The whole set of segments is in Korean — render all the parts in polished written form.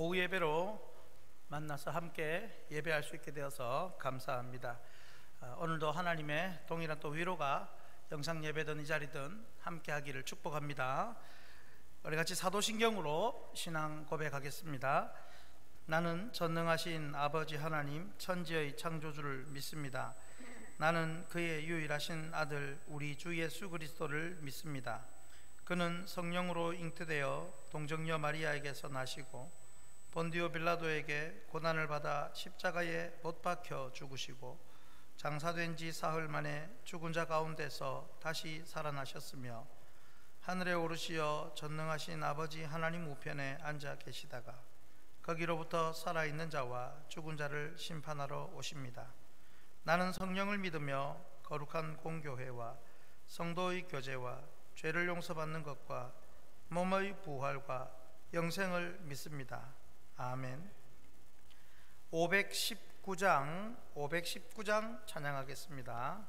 오후 예배로 만나서 함께 예배할 수 있게 되어서 감사합니다. 오늘도 하나님의 동일한 또 위로가 영상 예배든 이 자리든 함께 하기를 축복합니다. 우리 같이 사도신경으로 신앙 고백하겠습니다. 나는 전능하신 아버지 하나님 천지의 창조주를 믿습니다. 나는 그의 유일하신 아들 우리 주 예수 그리스도를 믿습니다. 그는 성령으로 잉태되어 동정녀 마리아에게서 나시고 본디오 빌라도에게 고난을 받아 십자가에 못 박혀 죽으시고 장사된 지 사흘 만에 죽은 자 가운데서 다시 살아나셨으며 하늘에 오르시어 전능하신 아버지 하나님 우편에 앉아 계시다가 거기로부터 살아있는 자와 죽은 자를 심판하러 오십니다. 나는 성령을 믿으며 거룩한 공교회와 성도의 교제와 죄를 용서받는 것과 몸의 부활과 영생을 믿습니다. 아멘. 519장 찬양하겠습니다.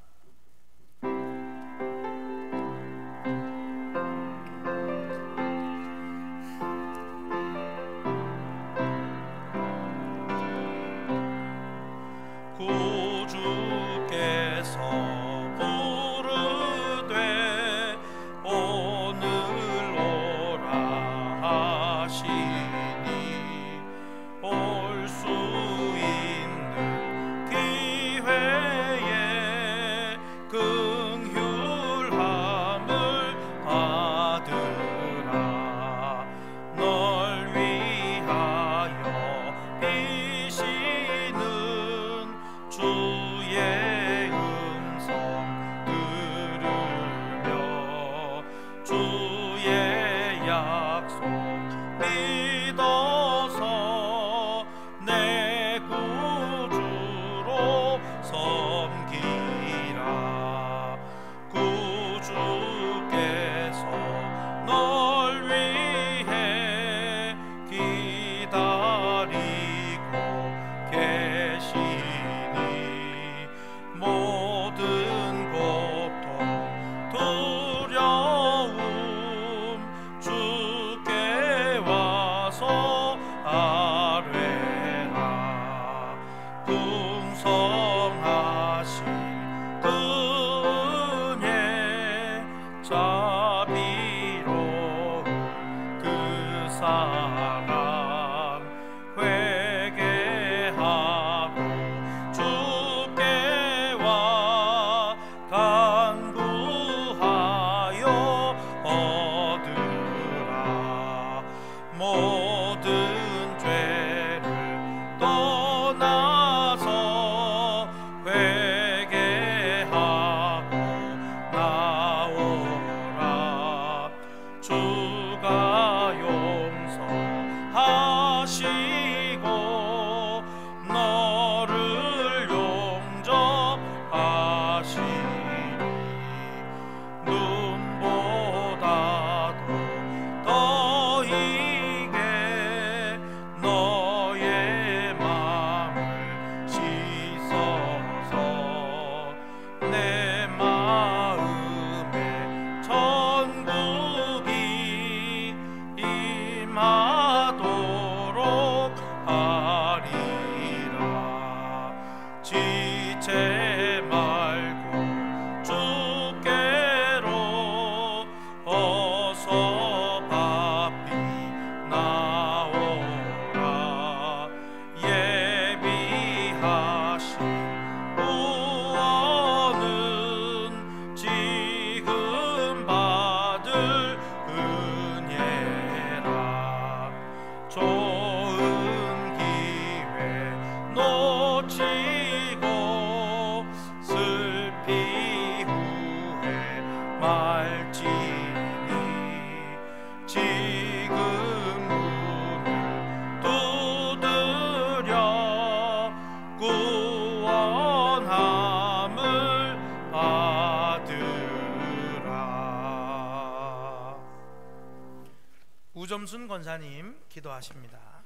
우점순 권사님 기도하십니다.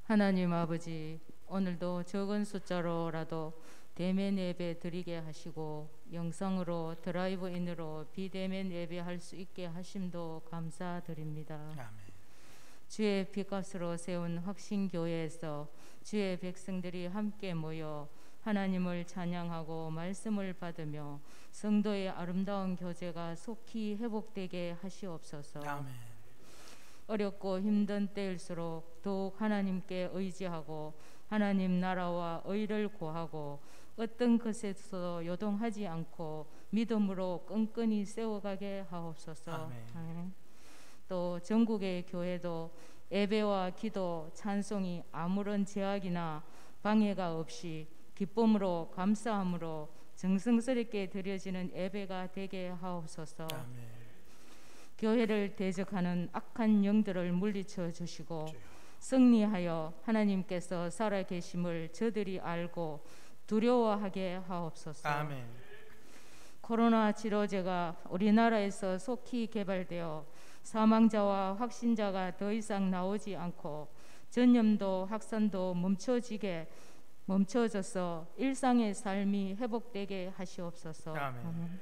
하나님 아버지, 오늘도 적은 숫자로라도 대면 예배 드리게 하시고 영상으로 드라이브인으로 비대면 예배할 수 있게 하심도 감사드립니다. 아멘. 주의 빛값으로 세운 확신교회에서 주의 백성들이 함께 모여 하나님을 찬양하고 말씀을 받으며 성도의 아름다운 교제가 속히 회복되게 하시옵소서. 아멘. 어렵고 힘든 때일수록 더욱 하나님께 의지하고 하나님 나라와 의를 구하고 어떤 것에서도 요동하지 않고 믿음으로 끈끈이 세워가게 하옵소서. 아멘. 또 전국의 교회도 예배와 기도, 찬송이 아무런 제약이나 방해가 없이 기쁨으로 감사함으로 정성스럽게 드려지는 예배가 되게 하옵소서. 아멘. 교회를 대적하는 악한 영들을 물리쳐 주시고 승리하여 하나님께서 살아계심을 저들이 알고 두려워하게 하옵소서. 아멘. 코로나 치료제가 우리나라에서 속히 개발되어 사망자와 확진자가 더 이상 나오지 않고 전염도 확산도 멈춰져서 일상의 삶이 회복되게 하시옵소서. 아멘.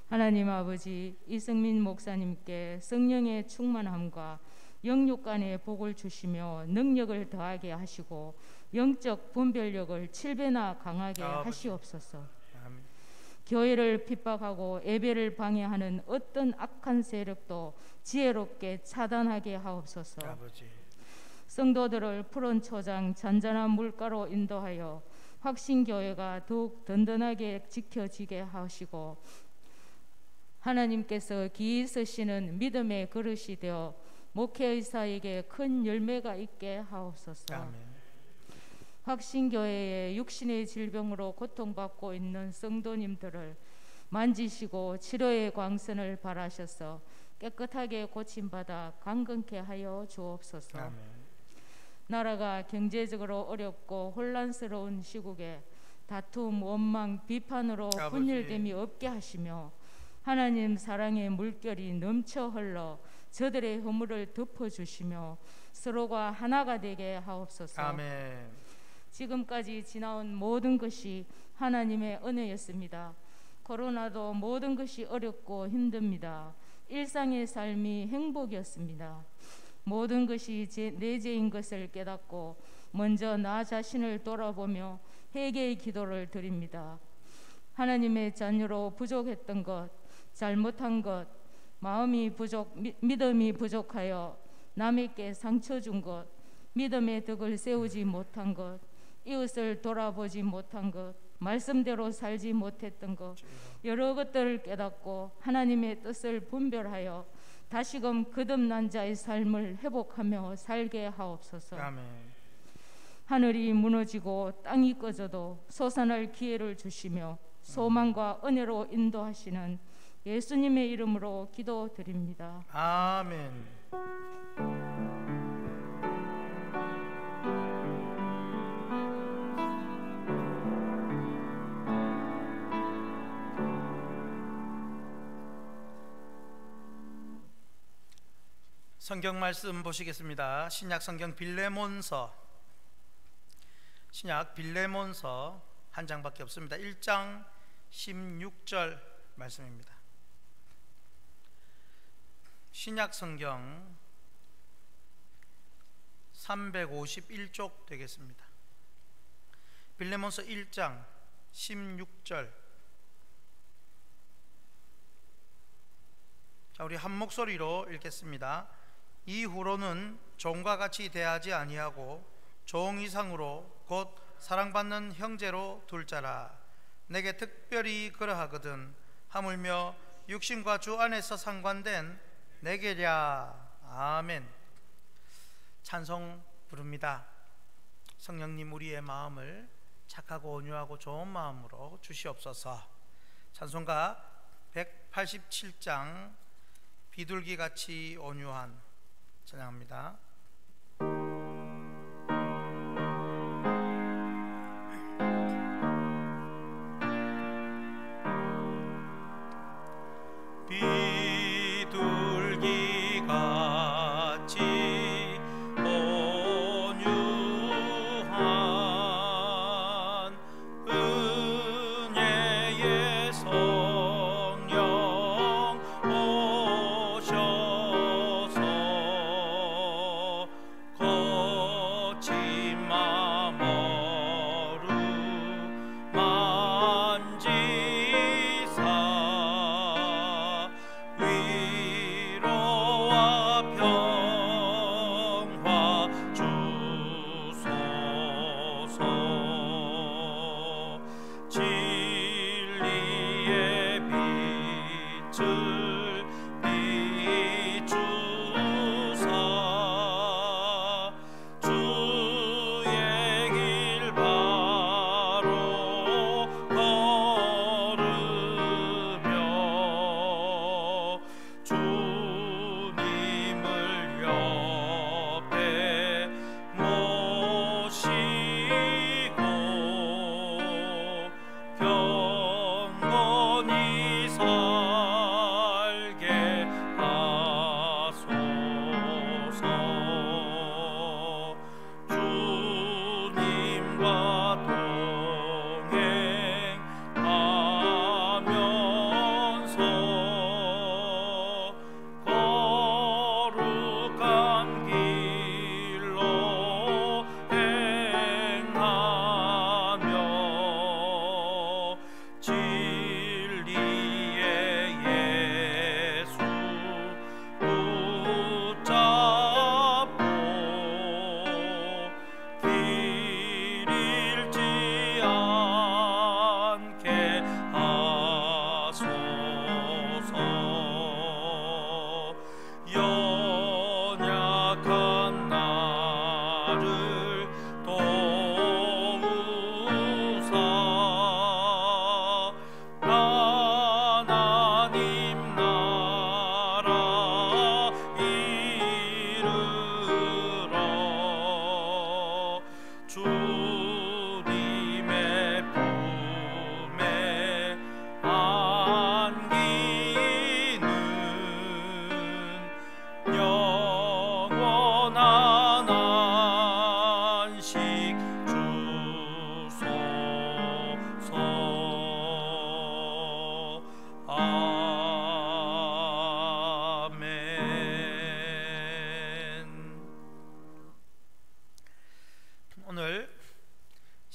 하나님 아버지, 이승민 목사님께 성령의 충만함과 영육 간의 복을 주시며 능력을 더하게 하시고 영적 분별력을 7배나 강하게 하시옵소서. 아멘. 교회를 핍박하고 예배를 방해하는 어떤 악한 세력도 지혜롭게 차단하게 하옵소서. 아버지. 성도들을 푸른 초장 잔잔한 물가로 인도하여 확신교회가 더욱 든든하게 지켜지게 하시고 하나님께서 기이 쓰시는 믿음의 그릇이 되어 목회의사에게 큰 열매가 있게 하옵소서. 아멘. 확신교회의 육신의 질병으로 고통받고 있는 성도님들을 만지시고 치료의 광선을 발하셔서 깨끗하게 고침받아 강건케 하여 주옵소서. 아멘. 나라가 경제적으로 어렵고 혼란스러운 시국에 다툼, 원망, 비판으로 분열됨이 없게 하시며 하나님 사랑의 물결이 넘쳐 흘러 저들의 허물을 덮어주시며 서로가 하나가 되게 하옵소서. 아멘. 지금까지 지나온 모든 것이 하나님의 은혜였습니다. 코로나도 모든 것이 어렵고 힘듭니다. 일상의 삶이 행복이었습니다. 모든 것이 내 죄인 것을 깨닫고 먼저 나 자신을 돌아보며 회개의 기도를 드립니다. 하나님의 자녀로 부족했던 것, 잘못한 것, 믿음이 부족하여 남에게 상처 준 것, 믿음의 덕을 세우지 못한 것, 이웃을 돌아보지 못한 것, 말씀대로 살지 못했던 것, 여러 것들을 깨닫고 하나님의 뜻을 분별하여 다시금 거듭난 자의 삶을 회복하며 살게 하옵소서. 아멘. 하늘이 무너지고 땅이 꺼져도 솟아날 기회를 주시며 소망과 은혜로 인도하시는 예수님의 이름으로 기도드립니다. 아멘. 성경 말씀 보시겠습니다. 신약 성경 빌레몬서 한 장밖에 없습니다. 1장 16절 말씀입니다. 신약 성경 351쪽 되겠습니다. 빌레몬서 1장 16절. 자, 우리 한 목소리로 읽겠습니다. 이후로는 종과 같이 대하지 아니하고 종 이상으로 곧 사랑받는 형제로 둘 자라. 내게 특별히 그러하거든 하물며 육신과 주 안에서 상관된 내게랴. 아멘. 찬송 부릅니다. 성령님 우리의 마음을 착하고 온유하고 좋은 마음으로 주시옵소서. 찬송가 187장 비둘기같이 온유한 찬양합니다. 비둘기같이 온유한 은혜의 손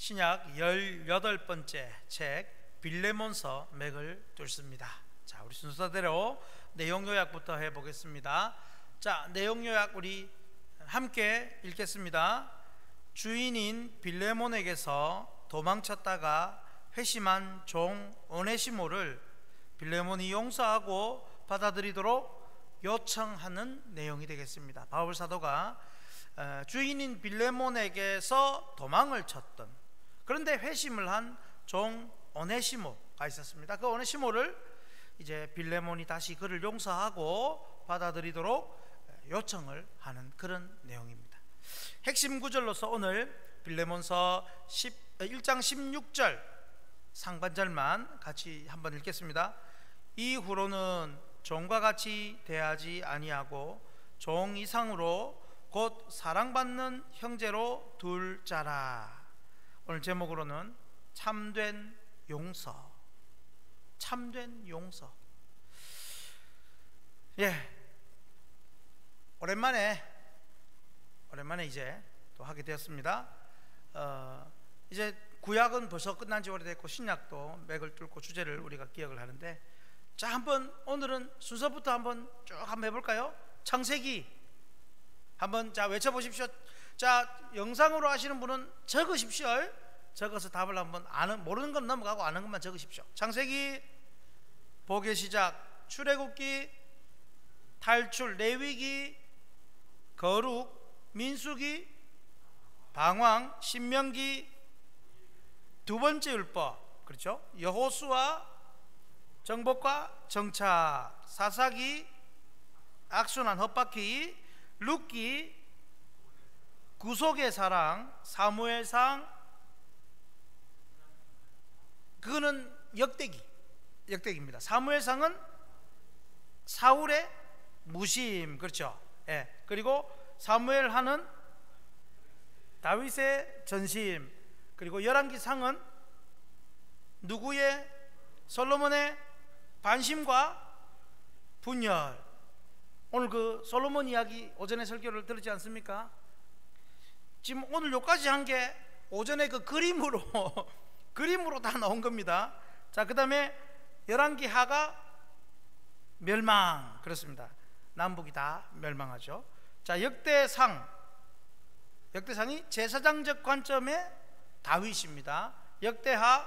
신약 18번째 책 빌레몬서 맥을 뚫습니다. 자, 우리 순서대로 내용 요약부터 해보겠습니다. 자, 내용 요약 우리 함께 읽겠습니다. 주인인 빌레몬에게서 도망쳤다가 회심한 종 오네시모를 빌레몬이 용서하고 받아들이도록 요청하는 내용이 되겠습니다. 바울 사도가 주인인 빌레몬에게서 도망을 쳤던, 그런데 회심을 한 종 오네시모가 있었습니다. 그 오네시모를 이제 빌레몬이 다시 그를 용서하고 받아들이도록 요청을 하는 그런 내용입니다. 핵심 구절로서 오늘 빌레몬서 1장 16절 상반절만 같이 한번 읽겠습니다. 이후로는 종과 같이 대하지 아니하고 종 이상으로 곧 사랑받는 형제로 둘 자라. 오늘 제목으로는 참된 용서, 참된 용서. 예, 오랜만에 이제 또 하게 되었습니다. 이제 구약은 벌써 끝난 지 오래됐고 신약도 맥을 뚫고 주제를 우리가 기억을 하는데, 자, 한번 오늘은 순서부터 한번 쭉 한번 해볼까요? 창세기 한번 자 외쳐보십시오. 자, 영상으로 하시는 분은 적으십시오. 적어서 답을 한번 모르는 건 넘어가고 아는 것만 적으십시오. 창세기, 보게 시작, 출애굽기, 탈출, 레위기, 거룩, 민수기, 방황, 신명기, 두 번째 율법, 그렇죠? 여호수아, 정복과 정착, 사사기, 악순환, 헛바퀴, 룻기, 구속의 사랑, 사무엘상, 그거는 역대기입니다. 사무엘상은 사울의 무심, 그렇죠? 예. 그리고 사무엘하는 다윗의 전심, 그리고 열왕기상은 누구의? 솔로몬의 반심과 분열. 오늘 그 솔로몬 이야기 오전에 설교를 들었지 않습니까? 지금 오늘 여기까지 한 게 오전에 그 그림으로 다 나온 겁니다. 자, 그 다음에 열왕기 하가 멸망, 그렇습니다. 남북이 다 멸망하죠. 자, 역대상이 제사장적 관점의 다윗입니다. 역대하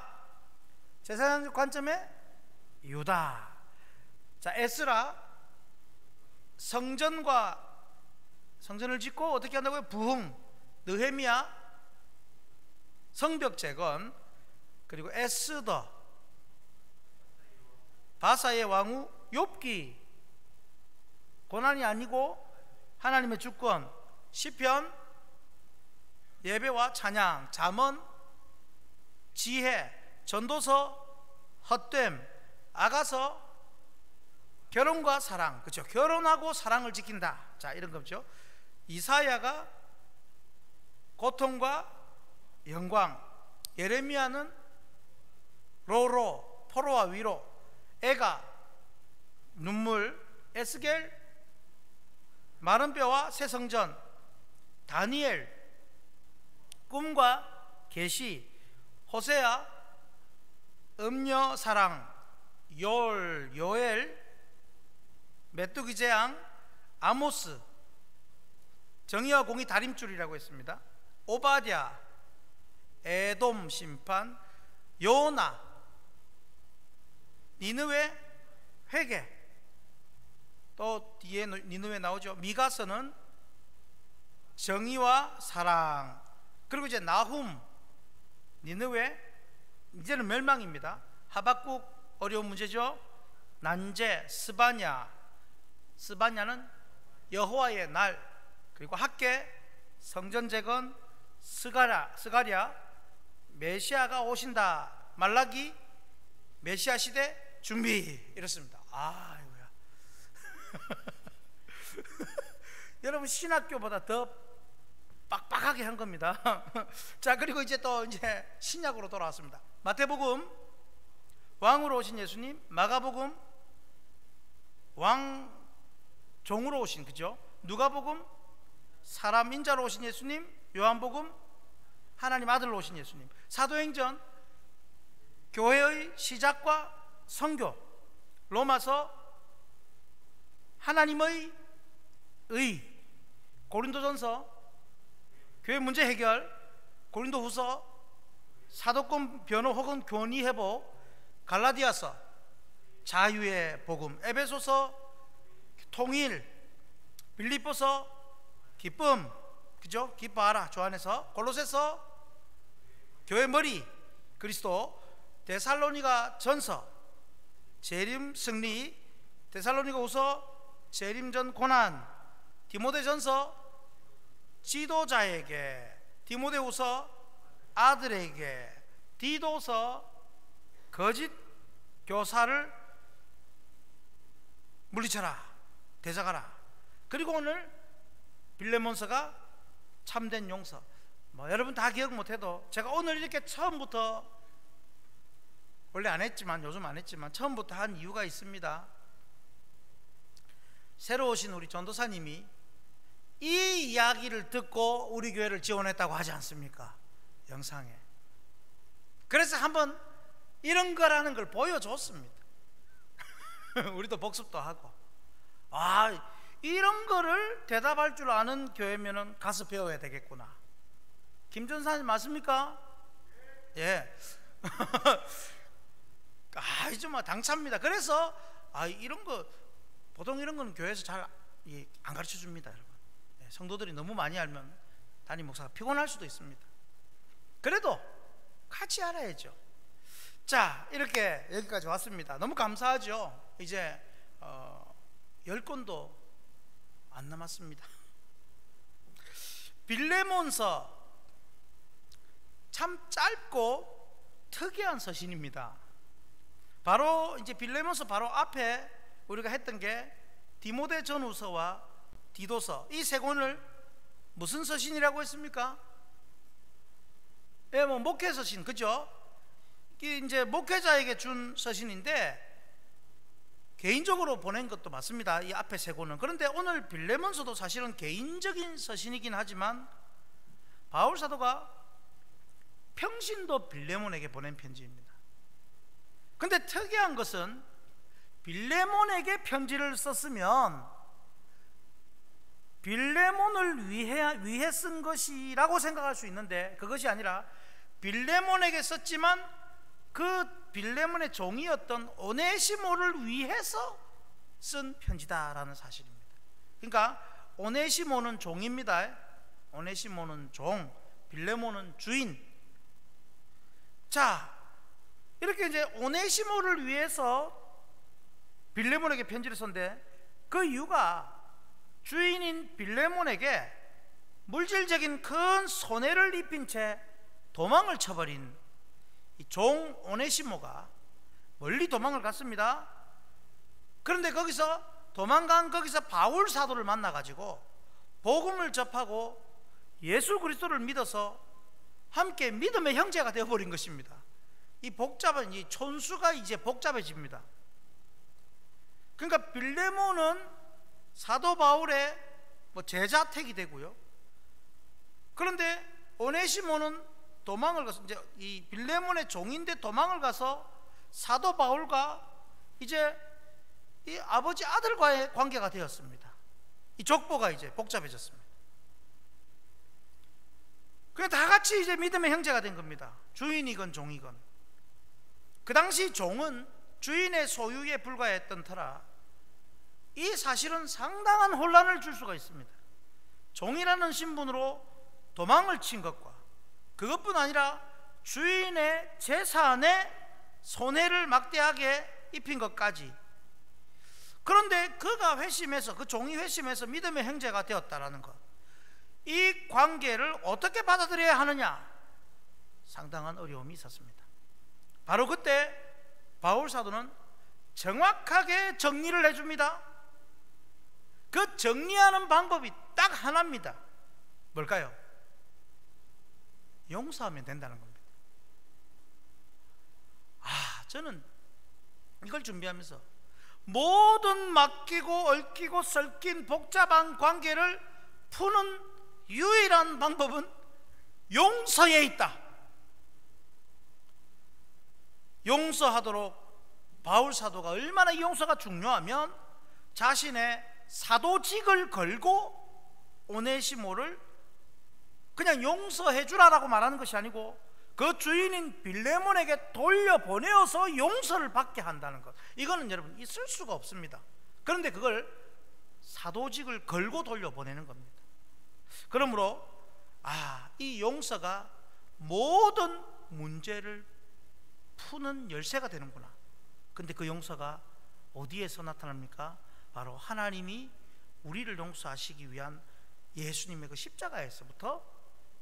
제사장적 관점의 유다. 자, 에스라 성전을 짓고 어떻게 한다고요? 부흥. 느헤미야 성벽 재건. 그리고 에스더 바사의 왕후 욥기 고난이 아니고 하나님의 주권. 시편 예배와 찬양, 잠언, 지혜, 전도서, 헛됨, 아가서, 결혼과 사랑, 그렇죠? 결혼하고 사랑을 지킨다. 자, 이런 거죠. 이사야가 고통과 영광, 예레미야는 로로, 포로와 위로, 애가 눈물, 에스겔 마른 뼈와 새 성전, 다니엘 꿈과 계시, 호세아 음녀 사랑, 요엘 메뚜기 재앙, 아모스 정의와 공의 다림줄이라고 했습니다. 오바댜 에돔 심판, 요나 니느웨 회개, 또 뒤에 니느웨 나오죠. 미가서는 정의와 사랑. 그리고 이제 나훔 니느웨 이제는 멸망입니다. 하박국 어려운 문제죠. 난제 스바냐는 여호와의 날. 그리고 학계 성전 재건, 스가랴 메시아가 오신다. 말라기 메시아 시대 준비. 이렇습니다. 아이고야. 여러분 신학교보다 더 빡빡하게 한 겁니다. 자, 그리고 이제 또 이제 신약으로 돌아왔습니다. 마태복음 왕으로 오신 예수님, 마가복음 왕 종으로 오신, 그죠? 누가복음 사람 인자로 오신 예수님, 요한복음 하나님 아들로 오신 예수님. 사도행전 교회의 시작과 선교, 로마서 하나님의 의, 고린도전서 교회 문제 해결, 고린도후서 사도권 변호 혹은 교리 회복, 갈라디아서 자유의 복음, 에베소서 통일, 빌립보서 기쁨, 그죠? 기뻐하라 주 안에서, 골로새서 교회 머리 그리스도, 데살로니가 전서 재림 승리, 데살로니가 후서 재림 전 고난, 디모데전서 지도자에게, 디모데후서 아들에게, 디도서 거짓 교사를 물리쳐라, 대적하라. 그리고 오늘 빌레몬서가 참된 용서. 여러분 다 기억 못해도 제가 오늘 이렇게 처음부터, 원래 안 했지만 요즘 안 했지만 처음부터 한 이유가 있습니다. 새로 오신 우리 전도사님이 이 이야기를 듣고 우리 교회를 지원했다고 하지 않습니까? 영상에. 그래서 한번 이런 거라는 걸 보여줬습니다. 우리도 복습도 하고, 이런 거를 대답할 줄 아는 교회면은 가서 배워야 되겠구나. 김전사님 맞습니까? 예. 정말 당차입니다. 그래서 이런 거, 보통 이런 건 교회에서 잘 안 가르쳐 줍니다, 여러분. 성도들이 너무 많이 알면 담임 목사가 피곤할 수도 있습니다. 그래도 같이 알아야죠. 자, 이렇게 여기까지 왔습니다. 너무 감사하죠. 이제 10권도 안 남았습니다. 빌레몬서 참 짧고 특이한 서신입니다. 바로 이제 빌레몬서 바로 앞에 우리가 했던 게 디모데 전후서와 디도서, 이 세 권을 무슨 서신이라고 했습니까? 예, 목회 서신, 그죠? 이게 이제 목회자에게 준 서신인데 개인적으로 보낸 것도 맞습니다, 이 앞에 세 권은. 그런데 오늘 빌레몬서도 사실은 개인적인 서신이긴 하지만 바울 사도가 평신도 빌레몬에게 보낸 편지입니다. 근데 특이한 것은 빌레몬에게 편지를 썼으면 빌레몬을 위해 쓴 것이라고 생각할 수 있는데, 그것이 아니라 빌레몬에게 썼지만 그 빌레몬의 종이었던 오네시모를 위해서 쓴 편지다라는 사실입니다. 그러니까 오네시모는 종입니다. 오네시모는 종, 빌레몬은 주인. 자, 이렇게 이제 오네시모를 위해서 빌레몬에게 편지를 썼는데, 그 이유가 주인인 빌레몬에게 물질적인 큰 손해를 입힌 채 도망을 쳐버린 이 종 오네시모가 멀리 도망을 갔습니다. 그런데 거기서 도망간 거기서 바울 사도를 만나가지고 복음을 접하고 예수 그리스도를 믿어서 함께 믿음의 형제가 되어버린 것입니다. 이 복잡한 이 촌수가 이제 복잡해집니다. 그러니까 빌레몬은 사도 바울의 제자택이 되고요. 그런데 오네시모는 도망을 가서, 이제 이 빌레몬의 종인데 도망을 가서 사도 바울과 이제 이 아버지 아들과의 관계가 되었습니다. 이 족보가 이제 복잡해졌습니다. 그냥 다 같이 이제 믿음의 형제가 된 겁니다. 주인이건 종이건. 그 당시 종은 주인의 소유에 불과했던 터라 이 사실은 상당한 혼란을 줄 수가 있습니다. 종이라는 신분으로 도망을 친 것과 그것뿐 아니라 주인의 재산에 손해를 막대하게 입힌 것까지. 그런데 그가 회심해서, 그 종이 회심해서 믿음의 형제가 되었다라는 것, 이 관계를 어떻게 받아들여야 하느냐, 상당한 어려움이 있었습니다. 바로 그때 바울 사도는 정확하게 정리를 해줍니다. 그 정리하는 방법이 딱 하나입니다. 뭘까요? 용서하면 된다는 겁니다. 저는 이걸 준비하면서 모든 맡기고 얽히고 설킨 복잡한 관계를 푸는 유일한 방법은 용서에 있다. 용서하도록 바울 사도가 얼마나 이 용서가 중요하면 자신의 사도직을 걸고 오네시모를 그냥 용서해 주라라고 말하는 것이 아니고 그 주인인 빌레몬에게 돌려보내어서 용서를 받게 한다는 것, 이거는 여러분 있을 수가 없습니다. 그런데 그걸 사도직을 걸고 돌려보내는 겁니다. 그러므로 이 용서가 모든 문제를 푸는 열쇠가 되는구나. 근데 그 용서가 어디에서 나타납니까? 바로 하나님이 우리를 용서하시기 위한 예수님의 그 십자가에서부터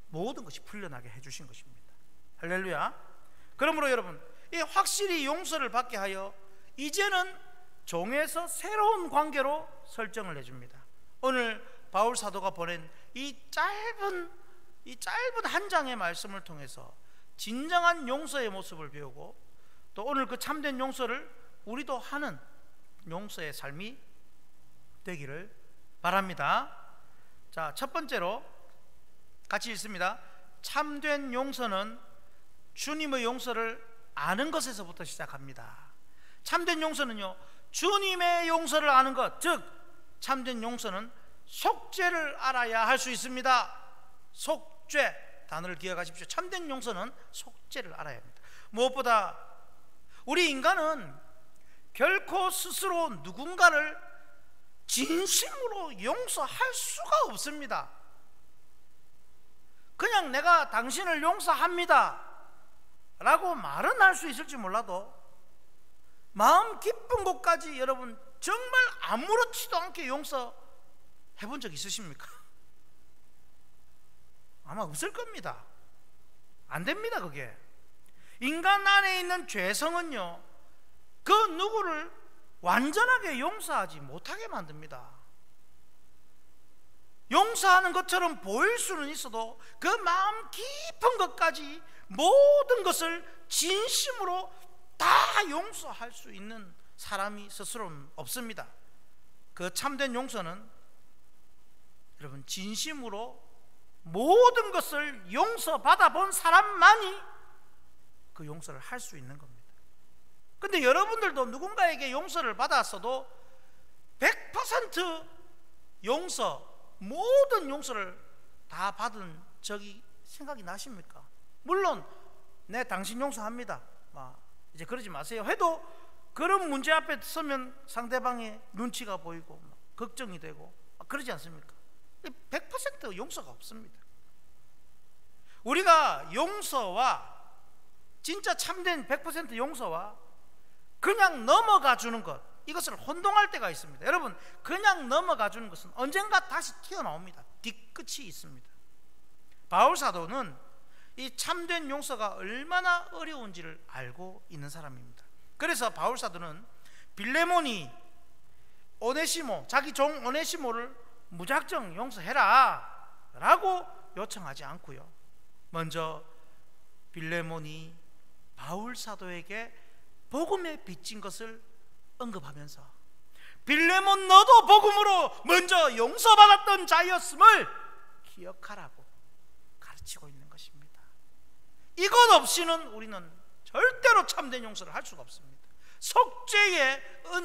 모든 것이 풀려나게 해주신 것입니다. 할렐루야. 그러므로 여러분, 이 확실히 용서를 받게 하여 이제는 종에서 새로운 관계로 설정을 해줍니다. 오늘 바울 사도가 보낸 이 짧은 한 장의 말씀을 통해서 진정한 용서의 모습을 배우고, 또 오늘 그 참된 용서를 우리도 하는 용서의 삶이 되기를 바랍니다. 자, 첫 번째로 같이 읽습니다. 참된 용서는 주님의 용서를 아는 것에서부터 시작합니다. 참된 용서는요, 주님의 용서를 아는 것, 즉 참된 용서는 속죄를 알아야 할 수 있습니다. 속죄 단어를 기억하십시오. 참된 용서는 속죄를 알아야 합니다. 무엇보다 우리 인간은 결코 스스로 누군가를 진심으로 용서할 수가 없습니다. 그냥 내가 당신을 용서합니다 라고 말은 할 수 있을지 몰라도 마음 깊은 곳까지 여러분 정말 아무렇지도 않게 용서해 본 적 있으십니까? 아마 없을 겁니다. 안 됩니다. 그게 인간 안에 있는 죄성은요, 그 누구를 완전하게 용서하지 못하게 만듭니다. 용서하는 것처럼 보일 수는 있어도 그 마음 깊은 것까지 모든 것을 진심으로 다 용서할 수 있는 사람이 스스로는 없습니다. 그 참된 용서는 여러분 진심으로 모든 것을 용서받아 본 사람만이 그 용서를 할 수 있는 겁니다. 근데 여러분들도 누군가에게 용서를 받았어도 100% 용서, 모든 용서를 다 받은 적이 생각이 나십니까? 물론 네, 당신 용서합니다 이제 그러지 마세요 해도 그런 문제 앞에 서면 상대방의 눈치가 보이고 걱정이 되고 그러지 않습니까? 100% 용서가 없습니다. 우리가 용서와 진짜 참된 100% 용서와 그냥 넘어가 주는 것, 이것을 혼동할 때가 있습니다. 여러분, 그냥 넘어가 주는 것은 언젠가 다시 튀어나옵니다. 뒤끝이 있습니다. 바울 사도는 이 참된 용서가 얼마나 어려운지를 알고 있는 사람입니다. 그래서 바울 사도는 빌레몬이 오네시모, 자기 종 오네시모를 무작정 용서해라 라고 요청하지 않고요, 먼저 빌레몬이 바울 사도에게 복음에 빚진 것을 언급하면서 빌레몬 너도 복음으로 먼저 용서받았던 자였음을 기억하라고 가르치고 있는 것입니다. 이것 없이는 우리는 절대로 참된 용서를 할 수가 없습니다.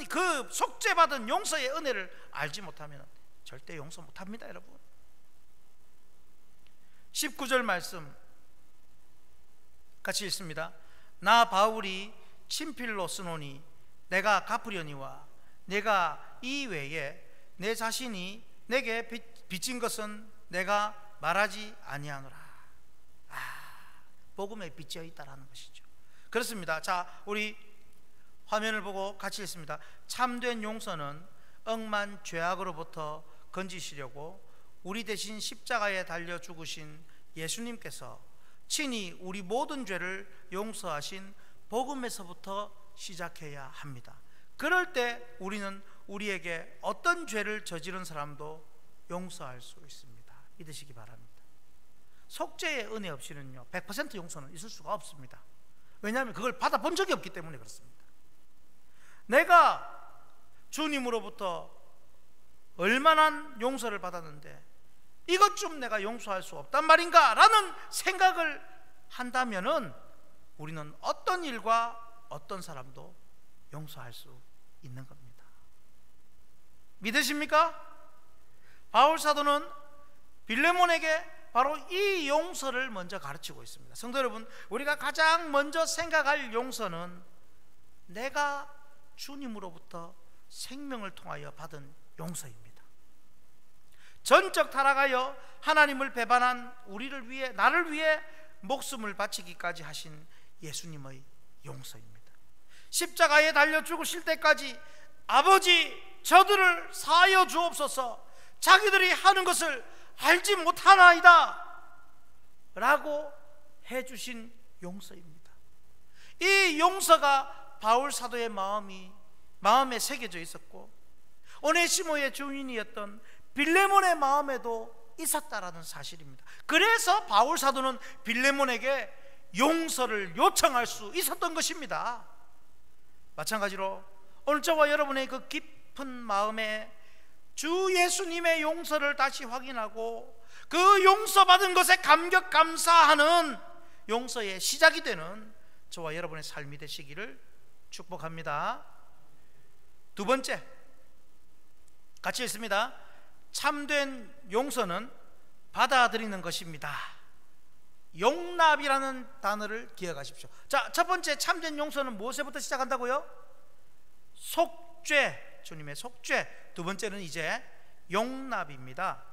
그 속죄받은 용서의 은혜를 알지 못하면 절대 용서 못합니다. 여러분, 19절 말씀 같이 읽습니다. 나 바울이 친필로 쓰노니 내가 갚으려니와 내가 이 외에 내 자신이 내게 빚진 것은 내가 말하지 아니하노라. 복음에 빚져 있다라는 것이죠. 그렇습니다. 자, 우리 화면을 보고 같이 읽습니다. 참된 용서는 억만 죄악으로부터 건지시려고 우리 대신 십자가에 달려 죽으신 예수님께서 친히 우리 모든 죄를 용서하신 복음에서부터 시작해야 합니다. 그럴 때 우리는 우리에게 어떤 죄를 저지른 사람도 용서할 수 있습니다. 믿으시기 바랍니다. 속죄의 은혜 없이는요 100% 용서는 있을 수가 없습니다. 왜냐하면 그걸 받아본 적이 없기 때문에 그렇습니다. 내가 주님으로부터 얼마나 용서를 받았는데 이것 좀 내가 용서할 수 없단 말인가 라는 생각을 한다면은 우리는 어떤 일과 어떤 사람도 용서할 수 있는 겁니다. 믿으십니까? 바울 사도는 빌레몬에게 바로 이 용서를 먼저 가르치고 있습니다. 성도 여러분, 우리가 가장 먼저 생각할 용서는 내가 주님으로부터 생명을 통하여 받은 용서입니다. 전적 타락하여 하나님을 배반한 우리를 위해, 나를 위해 목숨을 바치기까지 하신 예수님의 용서입니다. 십자가에 달려 죽으실 때까지 아버지 저들을 사하여 주옵소서, 자기들이 하는 것을 알지 못하나이다 라고 해주신 용서입니다. 이 용서가 바울 사도의 마음에 새겨져 있었고 오네시모의 주인이었던 빌레몬의 마음에도 있었다라는 사실입니다. 그래서 바울 사도는 빌레몬에게 용서를 요청할 수 있었던 것입니다. 마찬가지로 오늘 저와 여러분의 그 깊은 마음에 주 예수님의 용서를 다시 확인하고 그 용서받은 것에 감격 감사하는 용서의 시작이 되는 저와 여러분의 삶이 되시기를 축복합니다. 두 번째, 같이 읽습니다. 참된 용서는 받아들이는 것입니다. 용납이라는 단어를 기억하십시오. 자, 첫 번째 참된 용서는 무엇에부터 시작한다고요? 속죄, 주님의 속죄. 두 번째는 이제 용납입니다.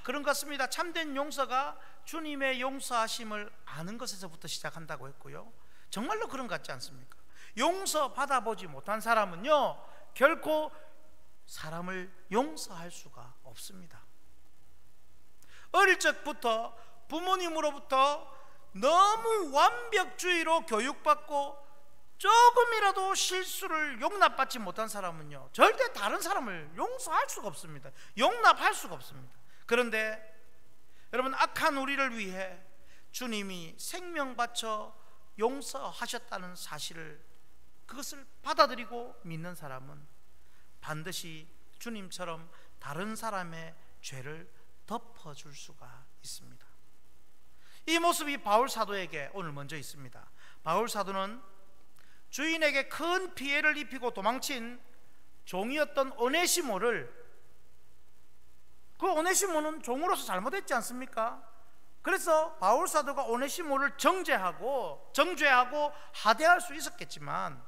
그런 것 같습니다. 참된 용서가 주님의 용서하심을 아는 것에서부터 시작한다고 했고요, 정말로 그런 것 같지 않습니까? 용서 받아보지 못한 사람은요 결코 사람을 용서할 수가 없습니다. 어릴 적부터 부모님으로부터 너무 완벽주의로 교육받고 조금이라도 실수를 용납받지 못한 사람은요 절대 다른 사람을 용서할 수가 없습니다. 용납할 수가 없습니다. 그런데 여러분, 악한 우리를 위해 주님이 생명 바쳐 용서하셨다는 사실을, 그것을 받아들이고 믿는 사람은 반드시 주님처럼 다른 사람의 죄를 덮어줄 수가 있습니다. 이 모습이 바울 사도에게 오늘 먼저 있습니다. 바울 사도는 주인에게 큰 피해를 입히고 도망친 종이었던 오네시모를, 그 오네시모는 종으로서 잘못했지 않습니까? 그래서 바울 사도가 오네시모를 정죄하고 하대할 수 있었겠지만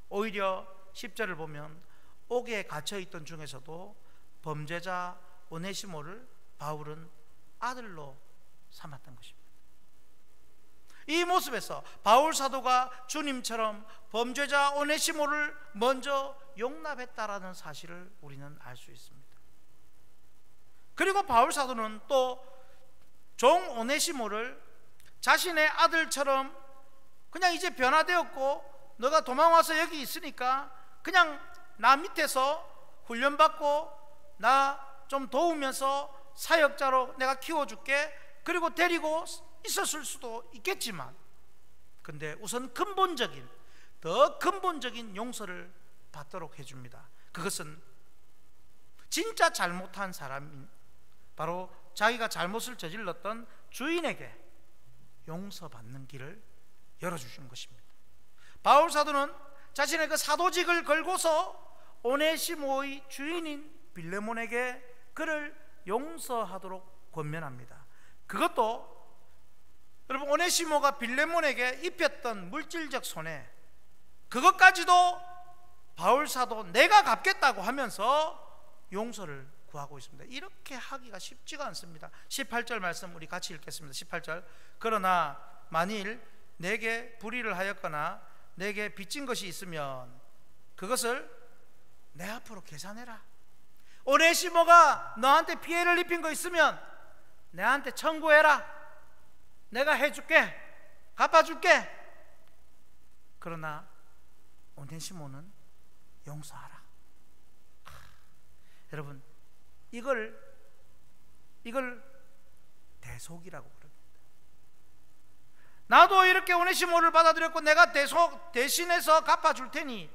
오히려 10절을 보면 옥에 갇혀있던 중에서도 범죄자 오네시모를 바울은 아들로 삼았던 것입니다. 이 모습에서 바울 사도가 주님처럼 범죄자 오네시모를 먼저 용납했다라는 사실을 우리는 알 수 있습니다. 그리고 바울 사도는 또 종 오네시모를 자신의 아들처럼 그냥 이제 변화되었고 너가 도망와서 여기 있으니까 그냥 나 밑에서 훈련받고 나 좀 도우면서 사역자로 내가 키워줄게, 그리고 데리고 있었을 수도 있겠지만, 근데 우선 더 근본적인 용서를 받도록 해줍니다. 그것은 진짜 잘못한 사람인, 바로 자기가 잘못을 저질렀던 주인에게 용서받는 길을 열어주신 것입니다. 바울 사도는 자신의 그 사도직을 걸고서 오네시모의 주인인 빌레몬에게 그를 용서하도록 권면합니다. 그것도 여러분, 오네시모가 빌레몬에게 입혔던 물질적 손해, 그것까지도 바울 사도 내가 갚겠다고 하면서 용서를 구하고 있습니다. 이렇게 하기가 쉽지가 않습니다. 18절 말씀 우리 같이 읽겠습니다. 18절. 그러나 만일 내게 불의를 하였거나 내게 빚진 것이 있으면 그것을 내 앞으로 계산해라. 오네시모가 너한테 피해를 입힌 거 있으면 내한테 청구해라. 내가 해줄게, 갚아줄게. 그러나 오네시모는 용서하라. 여러분, 이걸 대속이라고 그럽니다. 나도 이렇게 오네시모를 받아들였고 내가 대신해서 갚아줄 테니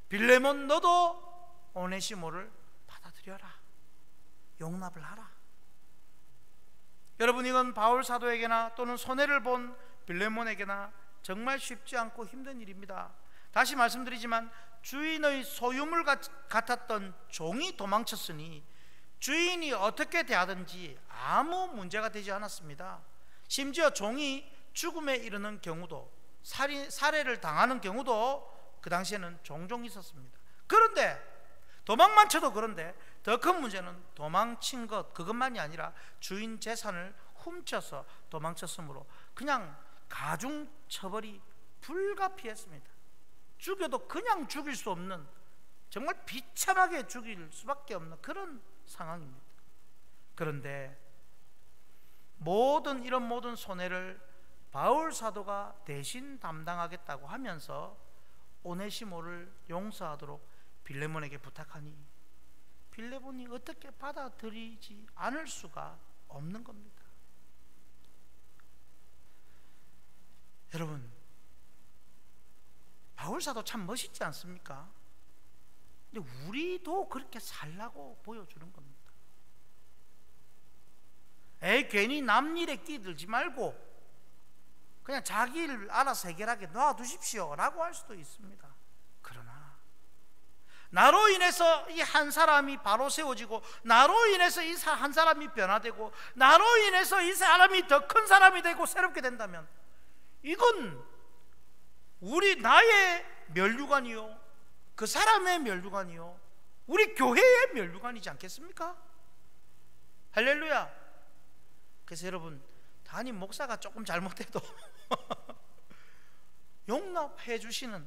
빌레몬 너도 오네시모를 받아들여라. 용납을 하라. 여러분, 이건 바울 사도에게나 또는 손해를 본 빌레몬에게나 정말 쉽지 않고 힘든 일입니다. 다시 말씀드리지만 주인의 소유물 같았던 종이 도망쳤으니 주인이 어떻게 대하든지 아무 문제가 되지 않았습니다. 심지어 종이 죽음에 이르는 경우도, 살해를 당하는 경우도 그 당시에는 종종 있었습니다. 그런데 도망만 쳐도 그런데 더 큰 문제는 도망친 것, 그것만이 아니라 주인 재산을 훔쳐서 도망쳤으므로 그냥 가중처벌이 불가피했습니다. 죽여도 그냥 죽일 수 없는, 정말 비참하게 죽일 수밖에 없는 그런 상황입니다. 그런데 이런 모든 손해를 바울 사도가 대신 담당하겠다고 하면서 오네시모를 용서하도록 빌레몬에게 부탁하니 빌레몬이 어떻게 받아들이지 않을 수가 없는 겁니다. 여러분, 바울 사도 참 멋있지 않습니까? 근데 우리도 그렇게 살라고 보여주는 겁니다. 괜히 남 일에 끼들지 말고 그냥 자기 일 알아서 해결하게 놔두십시오 라고 할 수도 있습니다. 그러나 나로 인해서 이 한 사람이 바로 세워지고, 나로 인해서 이 한 사람이 변화되고, 나로 인해서 이 사람이 더 큰 사람이 되고 새롭게 된다면 이건 나의 면류관이요, 그 사람의 면류관이요, 우리 교회의 면류관이지 않겠습니까? 할렐루야. 그래서 여러분, 담임 목사가 조금 잘못해도 용납해 주시는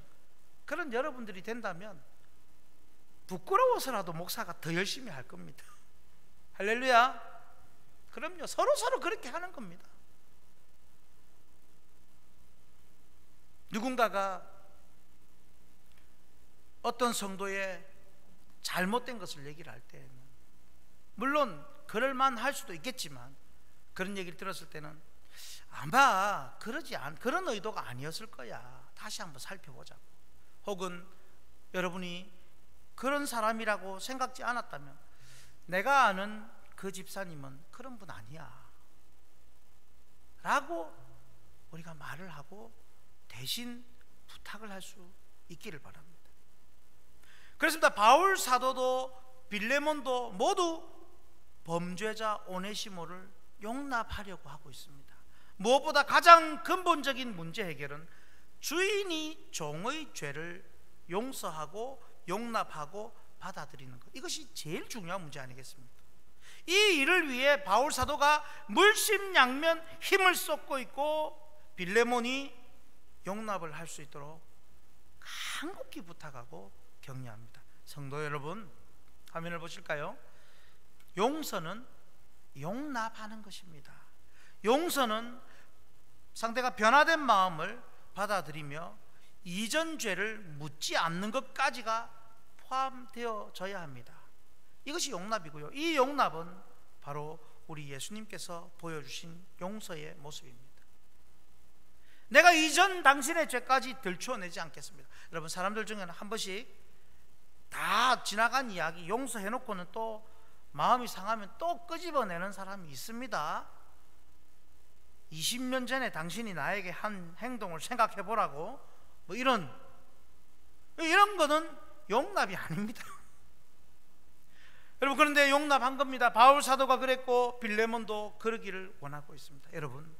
그런 여러분들이 된다면 부끄러워서라도 목사가 더 열심히 할 겁니다. 할렐루야. 그럼요, 서로 그렇게 하는 겁니다. 누군가가 어떤 성도의 잘못된 것을 얘기를 할 때는, 물론 그럴만 할 수도 있겠지만 그런 얘기를 들었을 때는 아마 그런 의도가 아니었을 거야, 다시 한번 살펴보자고. 혹은 여러분이 그런 사람이라고 생각지 않았다면, 내가 아는 그 집사님은 그런 분 아니야 라고 우리가 말을 하고 대신 부탁을 할 수 있기를 바랍니다. 그렇습니다. 바울 사도도 빌레몬도 모두 범죄자 오네시모를 용납하려고 하고 있습니다. 무엇보다 가장 근본적인 문제 해결은 주인이 종의 죄를 용서하고 용납하고 받아들이는 것, 이것이 제일 중요한 문제 아니겠습니까? 이 일을 위해 바울 사도가 물심양면 힘을 쏟고 있고, 빌레몬이 용납을 할 수 있도록 간곡히 부탁하고 격려합니다. 성도 여러분, 화면을 보실까요? 용서는 용납하는 것입니다. 용서는 상대가 변화된 마음을 받아들이며 이전 죄를 묻지 않는 것까지가 포함되어져야 합니다. 이것이 용납이고요. 이 용납은 바로 우리 예수님께서 보여주신 용서의 모습입니다. 내가 이전 당신의 죄까지 들추어내지 않겠습니다. 여러분, 사람들 중에는 한 번씩 다 지나간 이야기 용서해놓고는 또 마음이 상하면 또 끄집어내는 사람이 있습니다. 20년 전에 당신이 나에게 한 행동을 생각해보라고, 뭐 이런 거는 용납이 아닙니다. 여러분, 그런데 용납한 겁니다. 바울 사도가 그랬고 빌레몬도 그러기를 원하고 있습니다. 여러분,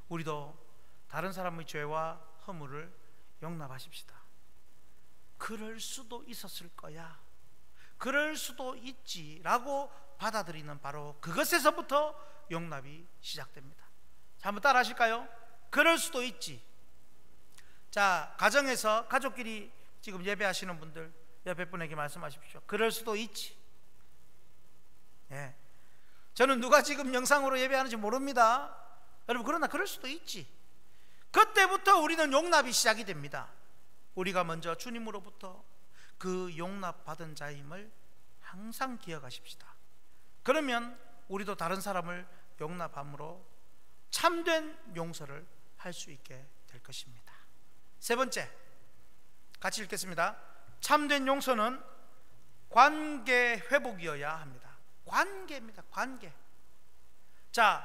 우리도 다른 사람의 죄와 허물을 용납하십시다. 그럴 수도 있었을 거야, 그럴 수도 있지라고 받아들이는 바로 그것에서부터 용납이 시작됩니다. 자, 한번 따라 하실까요? 그럴 수도 있지. 자, 가정에서 가족끼리 지금 예배하시는 분들 옆에 분에게 말씀하십시오. 그럴 수도 있지. 예. 저는 누가 지금 영상으로 예배하는지 모릅니다. 여러분, 그러나 그럴 수도 있지. 그때부터 우리는 용납이 시작이 됩니다. 우리가 먼저 주님으로부터 그 용납받은 자임을 항상 기억하십시다. 그러면 우리도 다른 사람을 용납함으로 참된 용서를 할 수 있게 될 것입니다. 세 번째, 같이 읽겠습니다. 참된 용서는 관계 회복이어야 합니다. 관계입니다. 관계. 자,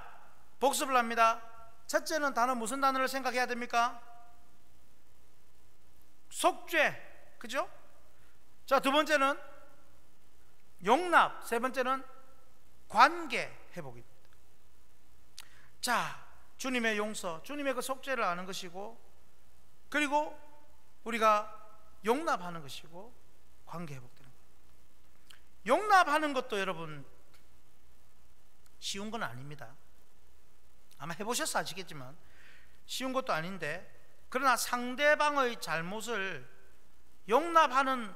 복습을 합니다. 첫째는 단어, 무슨 단어를 생각해야 됩니까? 속죄, 그죠? 자, 두 번째는 용납, 세 번째는 관계 회복입니다. 자, 주님의 용서, 주님의 그 속죄를 아는 것이고, 그리고 우리가 용납하는 것이고, 관계 회복되는 것. 용납하는 것도 여러분 쉬운 건 아닙니다. 아마 해보셔서 아시겠지만 쉬운 것도 아닌데, 그러나 상대방의 잘못을 용납하는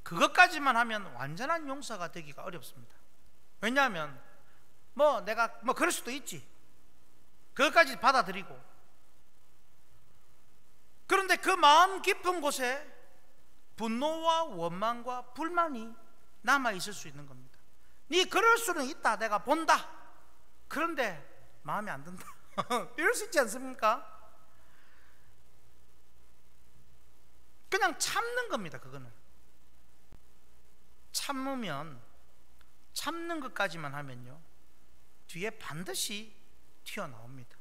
그것까지만 하면 완전한 용서가 되기가 어렵습니다. 왜냐하면 내가 그럴 수도 있지, 그것까지 받아들이고, 그런데 그 마음 깊은 곳에 분노와 원망과 불만이 남아 있을 수 있는 겁니다. 네 그럴 수는 있다, 내가 본다. 그런데 마음에 안 든다. 이럴 수 있지 않습니까? 그냥 참는 겁니다. 그거는 참으면, 참는 것까지만 하면요, 뒤에 반드시 튀어나옵니다.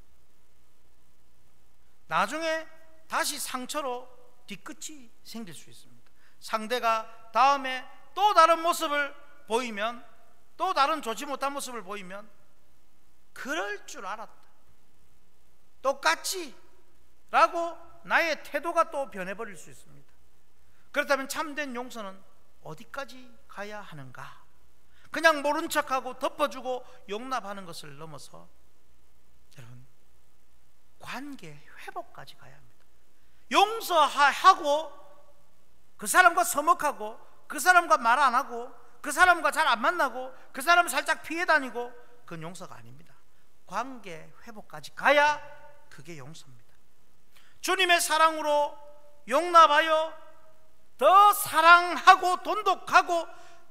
나중에 다시 상처로 뒤끝이 생길 수 있습니다. 상대가 다음에 또 다른 모습을 보이면, 또 다른 좋지 못한 모습을 보이면 그럴 줄 알았다, 똑같이 라고 나의 태도가 또 변해버릴 수 있습니다. 그렇다면 참된 용서는 어디까지 가야 하는가? 그냥 모른 척하고 덮어주고 용납하는 것을 넘어서 여러분, 관계 회복까지 가야 합니다. 용서하고 그 사람과 서먹하고 그 사람과 말 안 하고 그 사람과 잘 안 만나고 그 사람을 살짝 피해 다니고, 그건 용서가 아닙니다. 관계 회복까지 가야 그게 용서입니다. 주님의 사랑으로 용납하여 더 사랑하고 돈독하고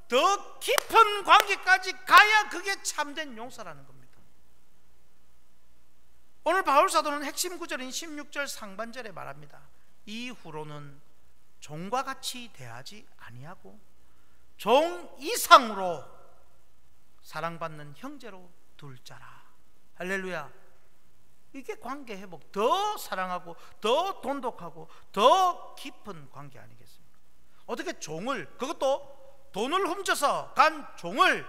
더 깊은 관계까지 가야 그게 참된 용서라는 겁니다. 오늘 바울사도는 핵심 구절인 16절 상반절에 말합니다. 이후로는 종과 같이 대하지 아니하고 종 이상으로 사랑받는 형제로 둘 자라. 할렐루야. 이게 관계 회복, 더 사랑하고 더 돈독하고 더 깊은 관계 아니겠습니까? 어떻게 종을, 그것도 돈을 훔쳐서 간 종을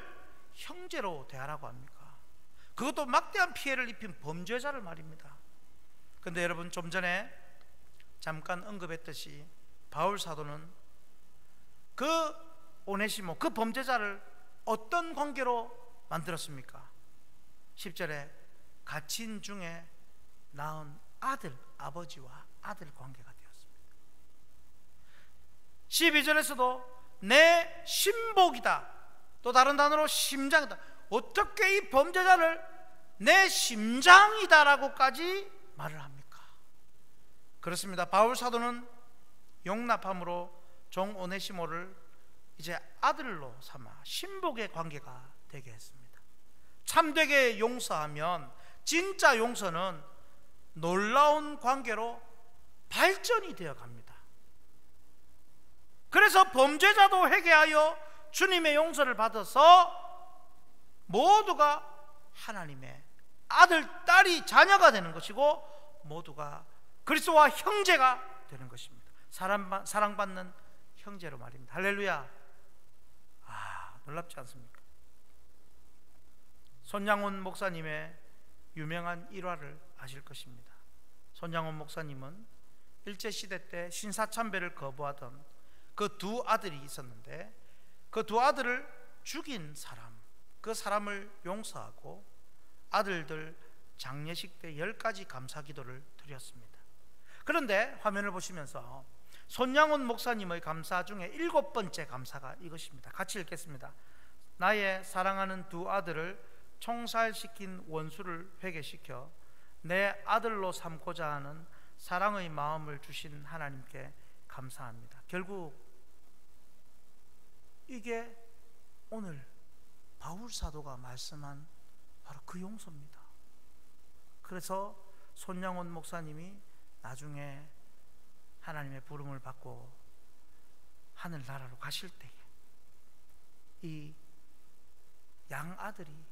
형제로 대하라고 합니까? 그것도 막대한 피해를 입힌 범죄자를 말입니다. 그런데 여러분, 좀 전에 잠깐 언급했듯이 바울 사도는 그 오네시모, 그 범죄자를 어떤 관계로 만들었습니까? 10절에 갇힌 중에 낳은 아들, 아버지와 아들 관계가 되었습니다. 12절에서도 내 신복이다, 또 다른 단어로 심장이다. 어떻게 이 범죄자를 내 심장이다라고까지 말을 합니까? 그렇습니다. 바울 사도는 용납함으로 종 오네시모를 이제 아들로 삼아 신복의 관계가 되게 했습니다. 참되게 용서하면 진짜 용서는 놀라운 관계로 발전이 되어 갑니다. 그래서 범죄자도 회개하여 주님의 용서를 받아서 모두가 하나님의 아들, 딸이, 자녀가 되는 것이고 모두가 그리스도와 형제가 되는 것입니다. 사랑받는 형제로 말입니다. 할렐루야. 놀랍지 않습니까? 손양원 목사님의 유명한 일화를 아실 것입니다. 손양원 목사님은 일제시대 때 신사참배를 거부하던 그 두 아들이 있었는데, 그 두 아들을 죽인 사람, 그 사람을 용서하고 아들들 장례식 때 10가지 감사기도를 드렸습니다. 그런데 화면을 보시면서 손양원 목사님의 감사 중에 7번째 감사가 이것입니다. 같이 읽겠습니다. 나의 사랑하는 두 아들을 총살시킨 원수를 회개시켜 내 아들로 삼고자 하는 사랑의 마음을 주신 하나님께 감사합니다. 결국 이게 오늘 바울 사도가 말씀한 바로 그 용서입니다. 그래서 손양원 목사님이 나중에 하나님의 부름을 받고 하늘나라로 가실 때에 이 양아들이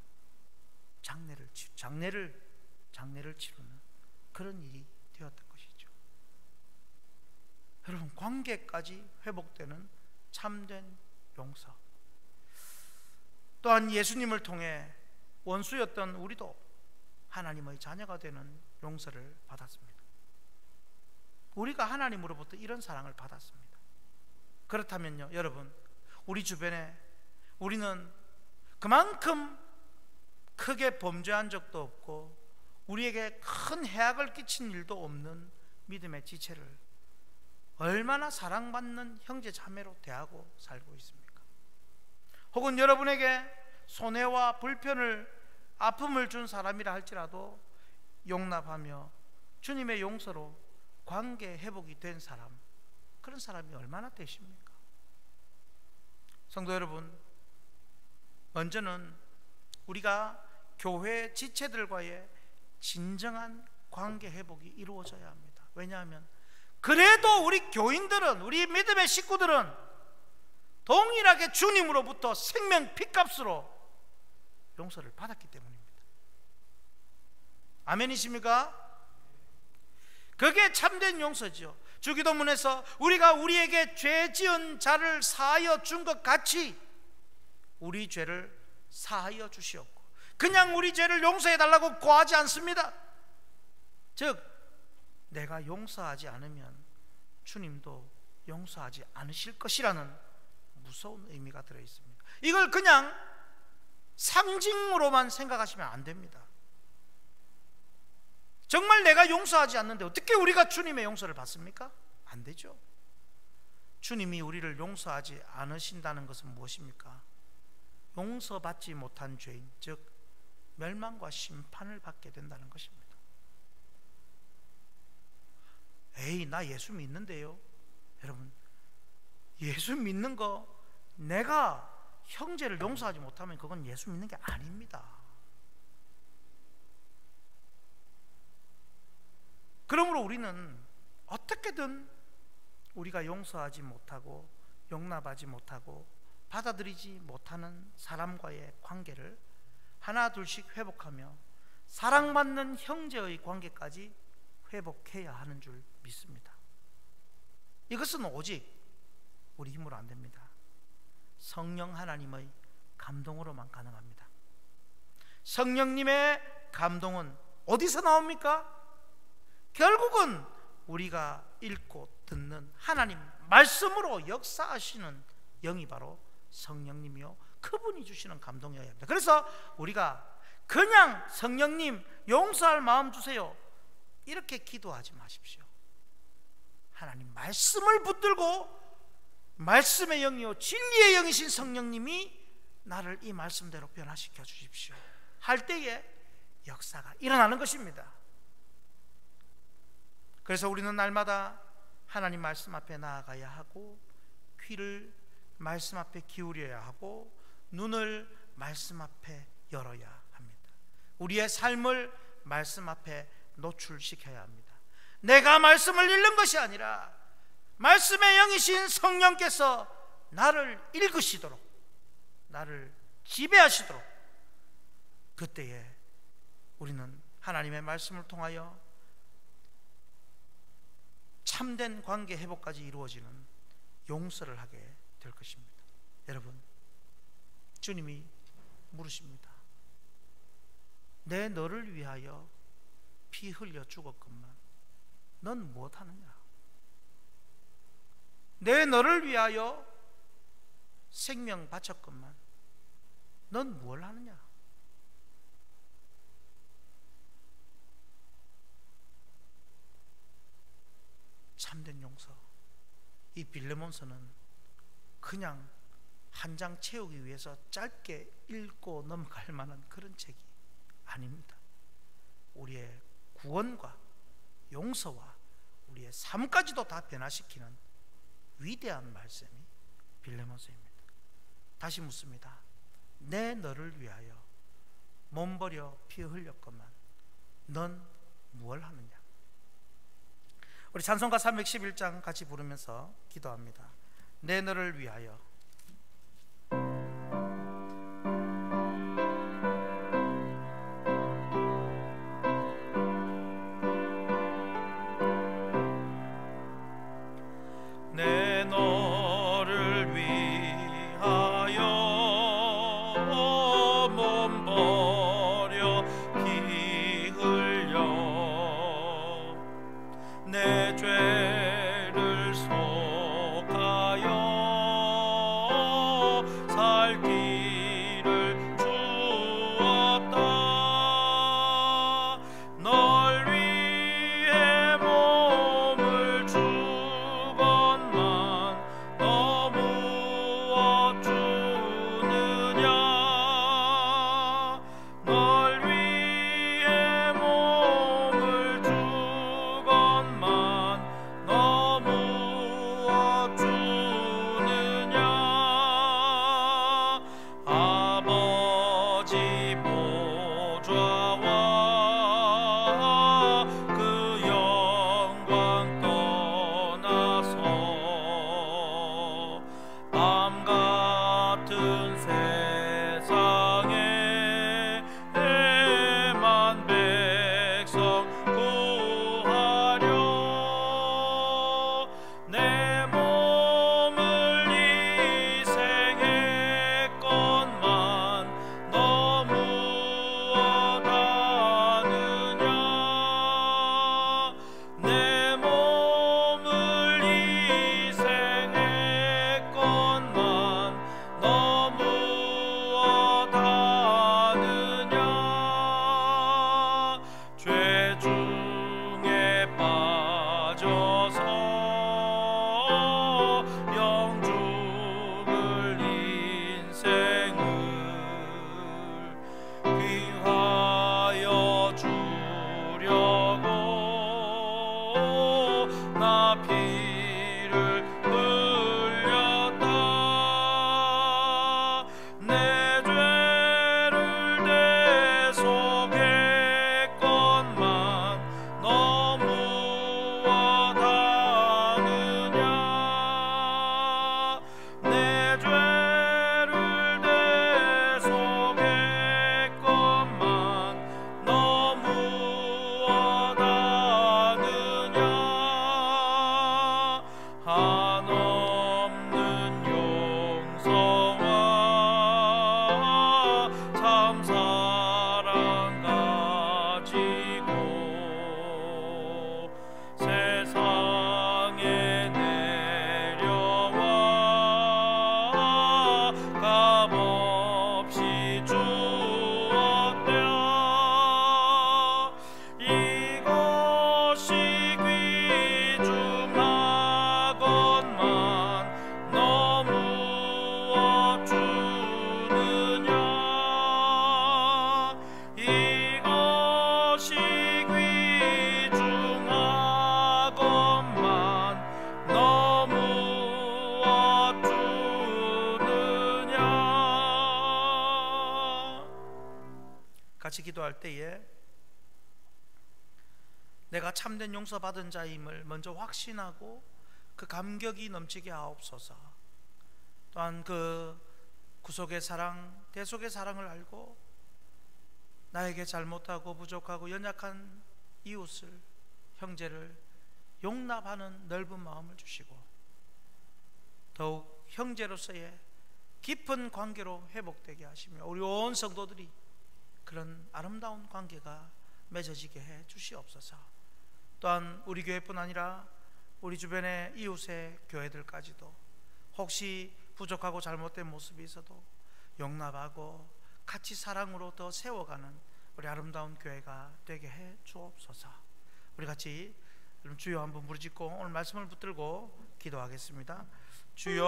장례를 치르는 그런 일이 되었던 것이죠. 여러분, 관계까지 회복되는 참된 용서. 또한 예수님을 통해 원수였던 우리도 하나님의 자녀가 되는 용서를 받았습니다. 우리가 하나님으로부터 이런 사랑을 받았습니다. 그렇다면요, 여러분, 우리 주변에 우리는 그만큼 크게 범죄한 적도 없고 우리에게 큰 해악을 끼친 일도 없는 믿음의 지체를 얼마나 사랑받는 형제 자매로 대하고 살고 있습니까? 혹은 여러분에게 손해와 불편을, 아픔을 준 사람이라 할지라도 용납하며 주님의 용서로 관계 회복이 된 사람, 그런 사람이 얼마나 되십니까? 성도 여러분, 먼저는 우리가 교회 지체들과의 진정한 관계 회복이 이루어져야 합니다. 왜냐하면 그래도 우리 교인들은, 우리 믿음의 식구들은 동일하게 주님으로부터 생명 피값으로 용서를 받았기 때문입니다. 아멘이십니까? 그게 참된 용서죠. 주기도문에서 우리가 우리에게 죄 지은 자를 사하여 준 것 같이 우리 죄를 사하여 주시옵고, 그냥 우리 죄를 용서해 달라고 구하지 않습니다. 즉, 내가 용서하지 않으면 주님도 용서하지 않으실 것이라는 무서운 의미가 들어 있습니다. 이걸 그냥 상징으로만 생각하시면 안 됩니다. 정말 내가 용서하지 않는데 어떻게 우리가 주님의 용서를 받습니까? 안 되죠. 주님이 우리를 용서하지 않으신다는 것은 무엇입니까? 용서받지 못한 죄인, 즉 멸망과 심판을 받게 된다는 것입니다. 에이, 나 예수 믿는데요. 여러분, 예수 믿는 거, 내가 형제를 용서하지 못하면 그건 예수 믿는 게 아닙니다. 그러므로 우리는 어떻게든 우리가 용서하지 못하고 용납하지 못하고 받아들이지 못하는 사람과의 관계를 하나 둘씩 회복하며 사랑받는 형제의 관계까지 회복해야 하는 줄 믿습니다. 이것은 오직 우리 힘으로 안 됩니다. 성령 하나님의 감동으로만 가능합니다. 성령님의 감동은 어디서 나옵니까? 결국은 우리가 읽고 듣는 하나님 말씀으로 역사하시는 영이 바로 성령님이요, 그분이 주시는 감동이어야 합니다. 그래서 우리가 그냥 성령님 용서할 마음 주세요 이렇게 기도하지 마십시오. 하나님 말씀을 붙들고 말씀의 영이요 진리의 영이신 성령님이 나를 이 말씀대로 변화시켜 주십시오 할 때에 역사가 일어나는 것입니다. 그래서 우리는 날마다 하나님 말씀 앞에 나아가야 하고, 귀를 말씀 앞에 기울여야 하고, 눈을 말씀 앞에 열어야 합니다. 우리의 삶을 말씀 앞에 노출시켜야 합니다. 내가 말씀을 읽는 것이 아니라 말씀의 영이신 성령께서 나를 읽으시도록, 나를 지배하시도록, 그때에 우리는 하나님의 말씀을 통하여 참된 관계 회복까지 이루어지는 용서를 하게 될 것입니다. 여러분, 주님이 물으십니다. 내 너를 위하여 피 흘려 죽었건만 넌 무엇하느냐? 내 너를 위하여 생명 바쳤건만 넌 뭘 하느냐? 참된 용서, 이 빌레몬서는 그냥 한 장 채우기 위해서 짧게 읽고 넘어갈 만한 그런 책이 아닙니다. 우리의 구원과 용서와 우리의 삶까지도 다 변화시키는 위대한 말씀이 빌레몬서입니다. 다시 묻습니다. 내 너를 위하여 몸버려 피 흘렸건만 넌 무엇을 하느냐? 우리 찬송가 311장 같이 부르면서 기도합니다. 내 너를 위하여 버려 피 흘려 내 죄를 속하여 살 길을 주었다. 널 위해 몸을 주건만 너 무엇 주느냐. 널 위해 몸을 주건만 너 무엇 주느냐. 아버지 보좌와 그 영광 떠나서 밤 같은 세상에 애만 백성 구하려 내 몸을 희생했건만 너 무엇 아느냐. 내 몸을 희생했건만 너 무엇 아느냐. 죄 중에 빠져서 영 죽을 인생을 귀하여 주려고 나 피를 흘렸다. 내 죄를 대속했건만 너 무엇 아느냐. 내 죄를 대속했건만 너 무엇 아느냐. 한없는 용서와 참 사랑 가지고 세상에 내려와 값없이 주었다. 이것이 귀중하건만 너 무엇 주느냐. 이것이 귀중하건만 너 무엇 주느냐. 같이 기도할 때에 내가 참된 용서받은 자임을 먼저 확신하고 그 감격이 넘치게 하옵소서. 또한 그 구속의 사랑, 대속의 사랑을 알고 나에게 잘못하고 부족하고 연약한 이웃을, 형제를 용납하는 넓은 마음을 주시고 더욱 형제로서의 깊은 관계로 회복되게 하시며 우리 온 성도들이 그런 아름다운 관계가 맺어지게 해 주시옵소서. 또한 우리 교회뿐 아니라 우리 주변의 이웃의 교회들까지도 혹시 부족하고 잘못된 모습이 있어도 용납하고 같이 사랑으로 더 세워가는 우리 아름다운 교회가 되게 해 주옵소서. 우리 같이 주여 한번 부르짖고 오늘 말씀을 붙들고 기도하겠습니다. 주여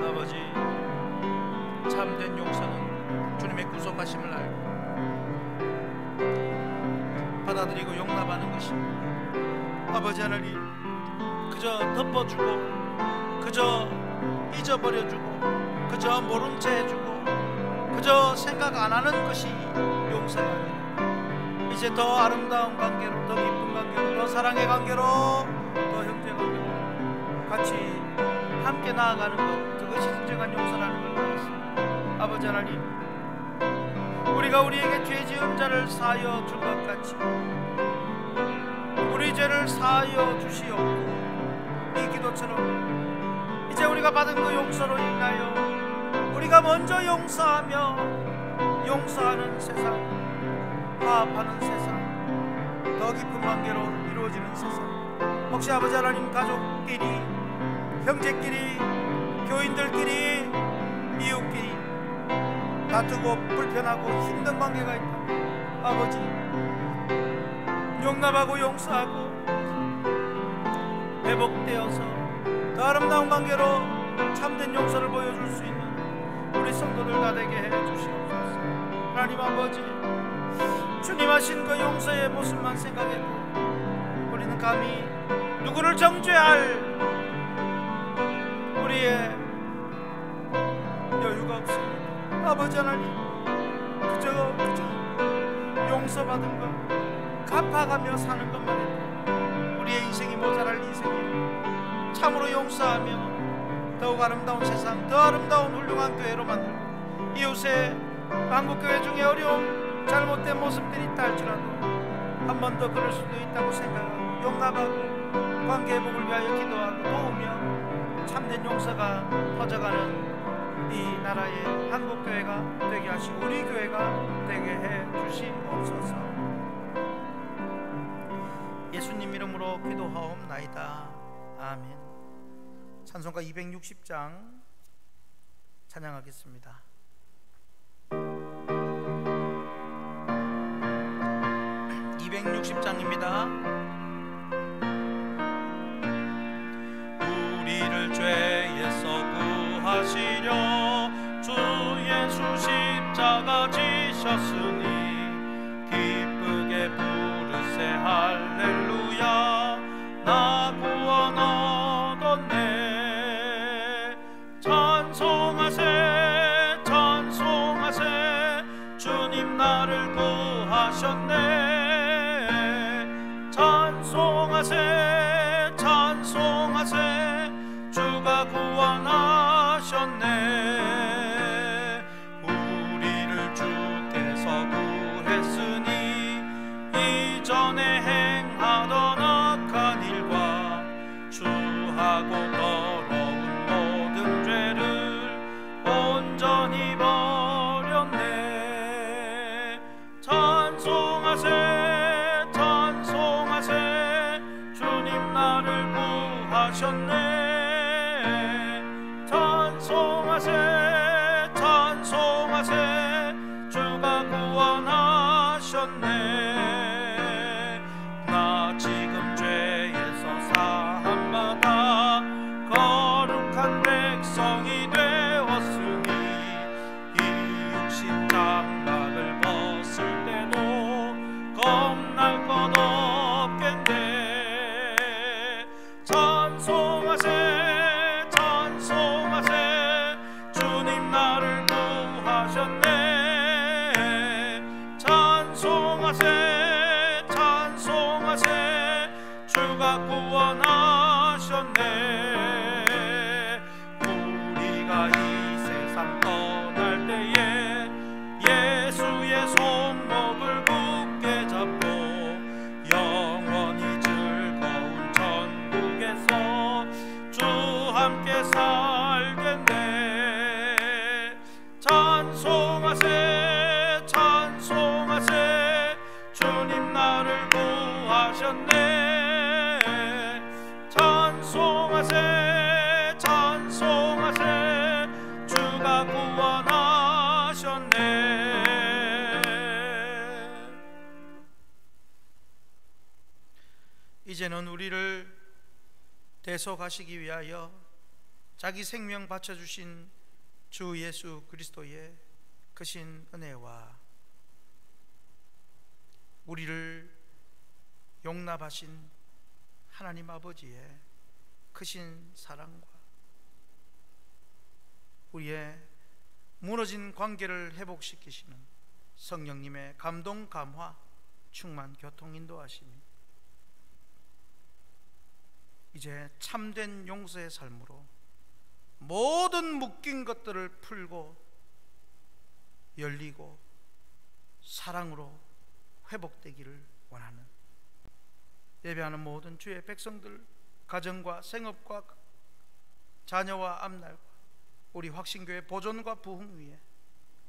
아버지, 참된 용서는 주님의 구속하심을 알고 받아들이고 용납하는 것입니다. 아버지 하나님, 그저 덮어주고 그저 잊어버려주고 그저 모른 채 해주고 그저 생각 안 하는 것이 용서가 아니라 이제 더 아름다운 관계로, 더 깊은 관계로, 더 사랑의 관계로, 더 형제 관계로 같이 함께 나아가는 것, 그것이 진정한 용서라는 걸 알았습니다. 아버지 하나님, 우리가 우리에게 죄 지은 자를 사하여 줄 것 같이 우리 죄를 사하여 주시옵고 이 기도 것처럼 이제 우리가 받은 그 용서로 인하여 우리가 먼저 용서하며 용서하는 세상, 화합하는 세상, 더 깊은 관계로 이루어지는 세상, 혹시 아버지 하나님 가족끼리, 형제끼리, 교인들끼리, 이웃끼리 다투고 불편하고 힘든 관계가 있다. 아버지, 용납하고 용서하고 회복되어서 더 아름다운 관계로 참된 용서를 보여줄 수 있는 우리 성도들 다 되게 해주시옵소서. 하나님 아버지, 주님 하신 그 용서의 모습만 생각해도 우리는 감히 누구를 정죄할 우리의 여유가 없습니다. 아버지 하나님, 그저 용서받은 것 갚아가며 사는 것만 해도 우리의 인생이 모자랄 인생이에요. 참으로 용서하며 더욱 아름다운 세상, 더 아름다운 훌륭한 교회로 만들고 이웃의 한국교회 중에 어려움, 잘못된 모습들이 있다 할지라도 한 번 더 그럴 수도 있다고 생각하고 용납하고 관계 회복을 위하여 기도하고 도우며 참된 용서가 퍼져가는 이 나라의 한국교회가 되게 하시고 우리 교회가 되게 해 주시옵소서. 예수님 이름으로 기도하옵나이다. 아멘. 찬송가 260장 찬양하겠습니다. 우리를 죄에서 구하시려 주 예수 십자가 지셨으니 기쁘게 부르세 할렐루야. 나 구원 얻었네. 찬송하세 찬송하세 주님 나를 구하셨네. 찬송하세 찬송하세 주가 구원하셨네. 우리를 주께서 구했으니 이전에 행하던 악한 일과 주하고 더러운 모든 죄를 온전히 버렸네. 찬송하세 찬송하세 주님 나를 구하셨네. 찬송하세 찬송하세 주가 구원하셨네. 나 지금 죄에서 사함받아 거룩한 백성이 되었으니 이 육신 장막을 벗을 때도 겁날 것 없겠네. 찬송하세 찬송하세 주님 나를 구하셨네. 찬송하세 찬송하세 주가 구원하셨네. 우리가 이 세상 떠날 때에 예수의 손목을 굳게 잡고 영원히 즐거운 천국에서 주 함께 살겠네. 찬송하세 찬송하세 주님 나를 구하셨네. 찬송하세 찬송하세 주가 구원하셨네. 이제는 우리를 대속하시기 위하여 자기 생명 바쳐주신 주 예수 그리스도의 크신 은혜와 우리를 용납하신 하나님 아버지의 크신 사랑과 우리의 무너진 관계를 회복시키시는 성령님의 감동, 감화, 충만, 교통, 인도하심이 이제 참된 용서의 삶으로 모든 묶인 것들을 풀고 열리고 사랑으로 회복되기를 원하는 예배하는 모든 주의 백성들, 가정과 생업과 자녀와 앞날과 우리 확신교회 보존과 부흥 위에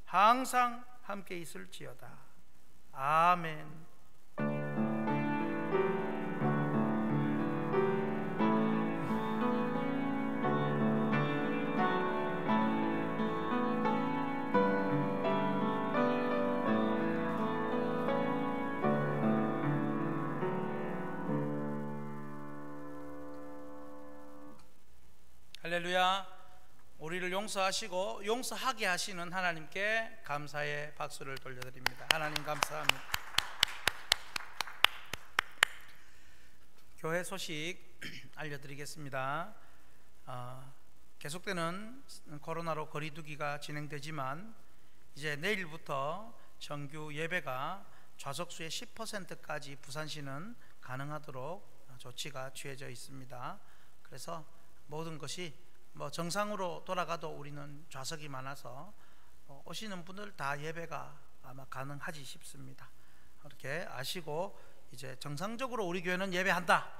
항상 함께 있을지어다. 아멘. 할렐루야. 우리를 용서하시고 용서하게 하시는 하나님께 감사의 박수를 돌려드립니다. 하나님 감사합니다. 교회 소식 알려드리겠습니다. 계속되는 코로나로 거리두기가 진행되지만 이제 내일부터 정규 예배가 좌석수의 10%까지 부산시는 가능하도록 조치가 취해져 있습니다. 그래서 모든 것이 정상으로 돌아가도 우리는 좌석이 많아서 오시는 분들 다 예배가 아마 가능하지 싶습니다. 그렇게 아시고 이제 정상적으로 우리 교회는 예배한다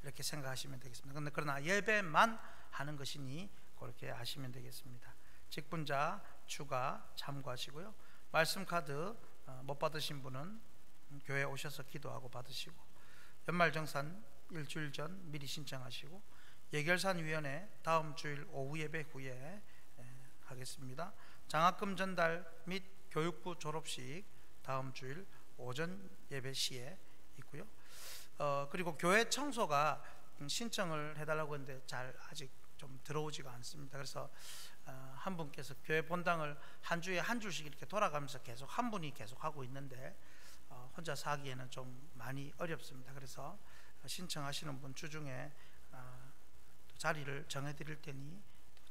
이렇게 생각하시면 되겠습니다. 그러나 예배만 하는 것이니 그렇게 아시면 되겠습니다. 직분자 추가 참고하시고요. 말씀 카드 못 받으신 분은 교회 오셔서 기도하고 받으시고, 연말정산 일주일 전 미리 신청하시고, 예결산위원회 다음 주일 오후 예배 후에 하겠습니다. 장학금 전달 및 교육부 졸업식 다음 주일 오전 예배 시에 있고요. 그리고 교회 청소가 신청을 해달라고 했는데 잘 아직 좀 들어오지가 않습니다. 그래서 한 분께서 교회 본당을 한 주에 한 줄씩 이렇게 돌아가면서 계속 한 분이 계속 하고 있는데 혼자서 하기에는 좀 많이 어렵습니다. 그래서 신청하시는 분 주중에 자리를 정해드릴 테니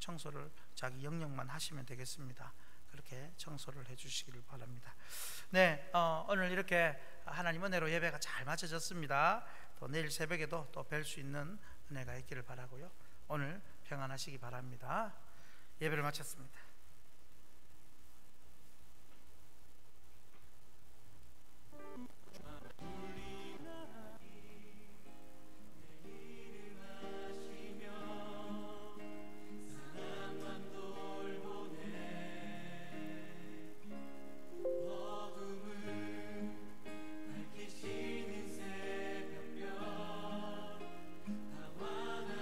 청소를 자기 영역만 하시면 되겠습니다. 그렇게 청소를 해주시기를 바랍니다. 네, 오늘 이렇게 하나님 은혜로 예배가 잘 마쳐졌습니다. 또 내일 새벽에도 또 뵐 수 있는 은혜가 있기를 바라고요. 오늘 평안하시기 바랍니다. 예배를 마쳤습니다.